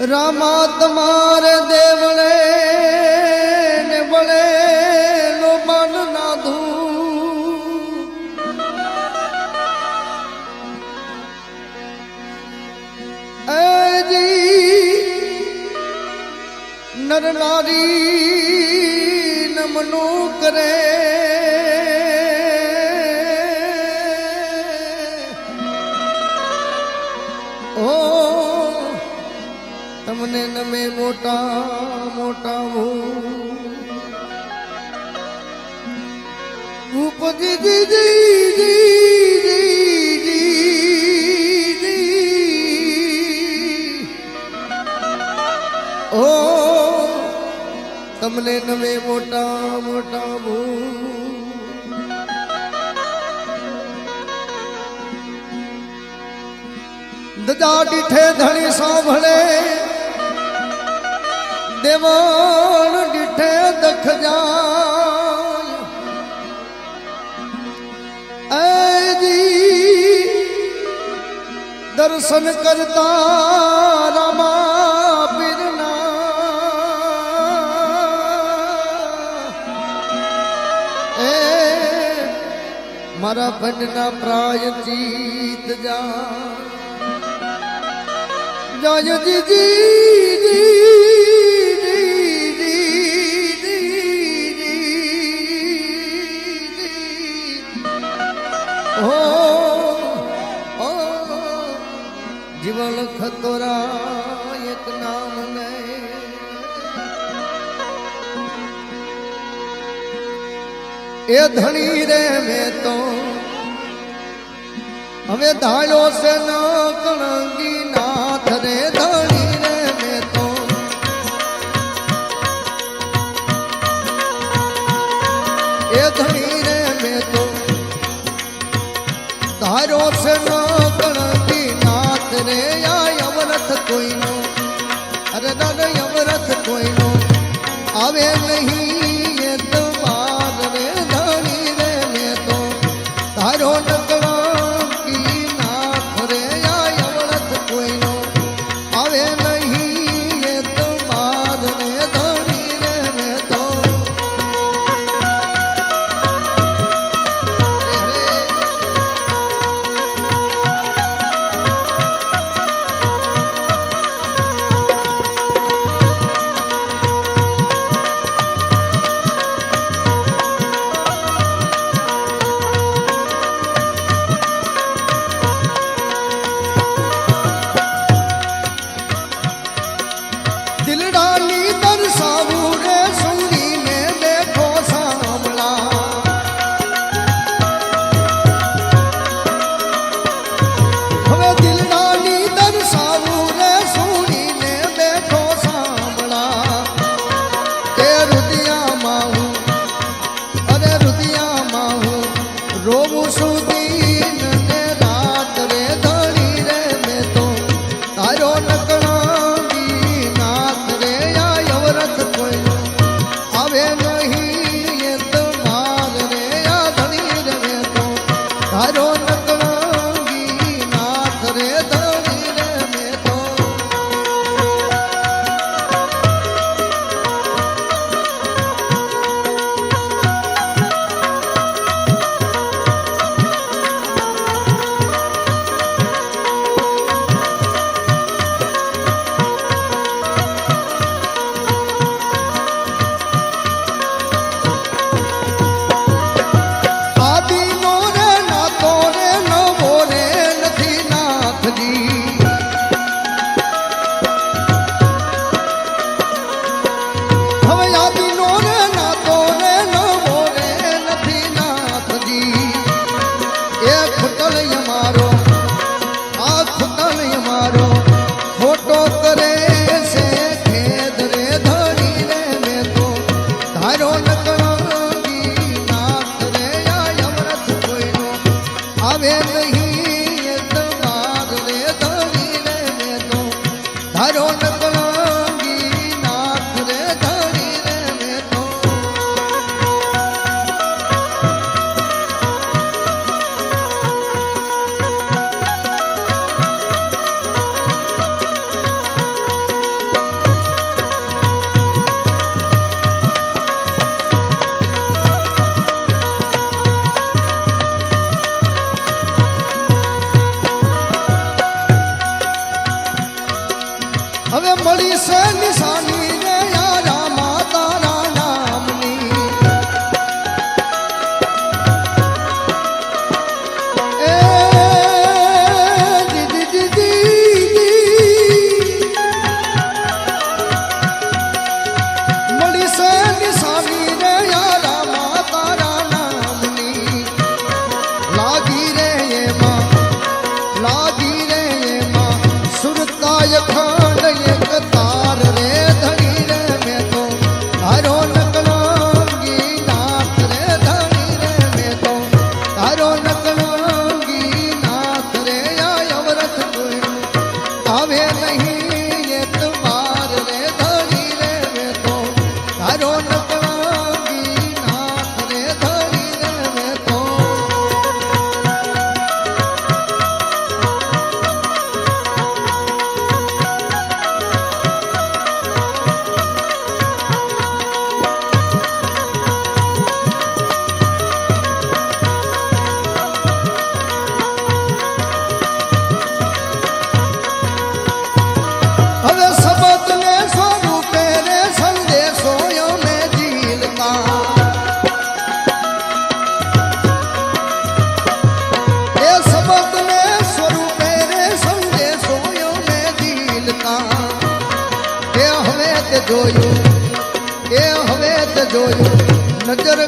रामा तुम्हारे देवले ने बड़े लो मन ना धू जी नर नारी नमनो करे ओ तमने नमे मोटा मोटा भूप जी जी जी जी जी जी ओ तमने नमे मोटा मोटा भू दजा डिठे धनी सांभळे देवान डिठे दख जाय ऐ जी दर्शन करता रामा बिरना ए मारा बनना प्रायचित जा जय जी जी जी जीवन खतरा एक नाम में ए धनी रे में तो हमें धाड़ो से न कणंगी नाथ रे धनी रे में तो ए धनी रे में तो धाड़ो से न कणंगी नाथ रे या यमरथ कोई नो अरे दादा यमरथ कोई नो आवे नहीं ये द्वार रे धनी रे में तो धारो नकला મળી છે નિશાની રે યારા માતાના નામની એ દીદી દીદી મળી છે નિશાની રે યારા માતાના નામની લાગી રે એમાં સુરતાય ખંડ એક તાર રે ધણી રે મેં તો તારો નકલંગી નાથ રે ધણી રે મેં તો તારો નકલંગી નાથ રે આ અવરથ કોઈ આવે નહીં એતબાર રે ધણી રે મેં તો તારો નકલંગી નાથ રે ધણી રે મેં તો હવે શબ્દ ને સ્વરૂપે રે સંદેશો મે જીલતા એ શબ્દ ને સ્વરૂપે રે સંદેશો મે જીલતા એ હવે તે જોયું નજર